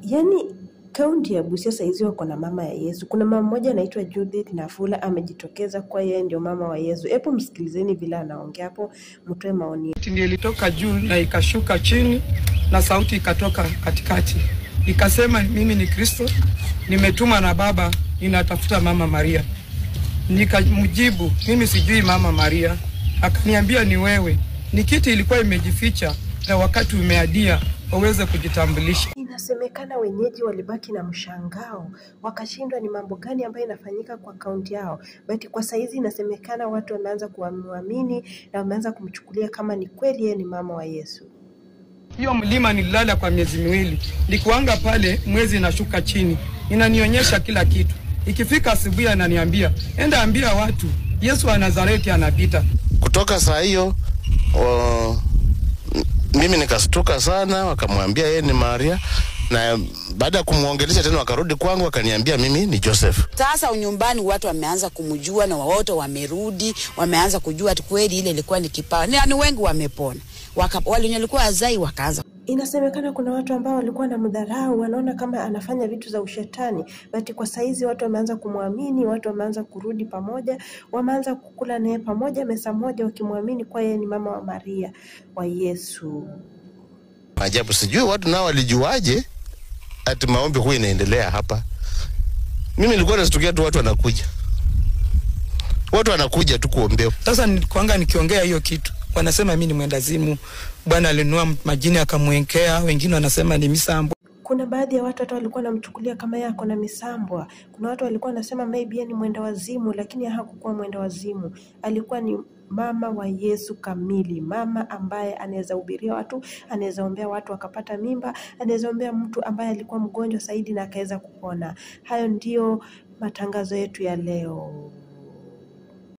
Yani kaunti ya Busia saizi wako na mama ya Yesu. Kuna mama mmoja anaitwa Judith Nafula amejitokeza kwa yeye ndio mama wa Yesu. Hebu msikilizeni vile anaongea hapo, mtoe maoni. Ndio ilitoka juu na ikashuka chini na sauti ikatoka katikati. Ikasema mimi ni Kristo, nimetuma na Baba, ninatafuta mama Maria. Nikamjibu mimi sijui mama Maria. Akaniambia ni wewe. Ni kiti ilikuwa imejificha na wakati umeadia waweze kujitambulisha. Inasemekana wenyeji walibaki na mshangao, wakashindwa ni mambo gani ambayo inafanyika kwa kaunti yao. But kwa saizi inasemekana watu wameanza kuamini na wameanza kumchukulia kama ni kweli yeye ni mama wa Yesu. Hiyo mlima nililala kwa miezi miwili. Nikuanga pale mwezi inashuka chini. Inanionyesha kila kitu. Ikifika asubuhi ananiambia, enda ambia watu Yesu wa Nazareti anapita. Kutoka saa hiyo mimi nikastuka sana, wakamwambia yeye ni Maria, na baada ya kumuongelesha tena wakarudi kwangu wakaniambia mimi ni Joseph. Sasa nyumbani watu wameanza kumjua na wote wamerudi, wameanza kujua kweli ile ilikuwa ni kipawa. Ni wengi wamepona. Wale walikuwa azai wakaanza. Inasemekana kuna watu ambao walikuwa na mdharau, wanaona kama anafanya vitu za ushetani, but kwa saizi watu wameanza kumwamini, watu wameanza kurudi pamoja, wameanza kukula naye pamoja meza moja wakimwamini kwa yeye ni mama wa Maria wa Yesu. Ajabu, sijui watu nao walijuaje ati maombi huwa inaendelea hapa. Mimi nilikuwa nasikia tu watu wanakuja. Watu wanakuja tu kuombewa. Sasa nilikuanga nikiongea hiyo kitu. Wanasema mimi ni mwendazimu. Bwana alinua majini akamwenkea, wengine wanasema ni misambwa. Kuna baadhi ya watu hata walikuwa wanamchukulia kama yako na misambwa. Kuna watu walikuwa wanasema maybe ni mwenda wazimu, lakini hakukuwa mwenda wazimu. Alikuwa ni mama wa Yesu kamili, mama ambaye anaweza hubiria watu, anaweza ombea watu wakapata mimba, anaweza ombea mtu ambaye alikuwa mgonjwa zaidi na akaweza kupona. Hayo ndio matangazo yetu ya leo.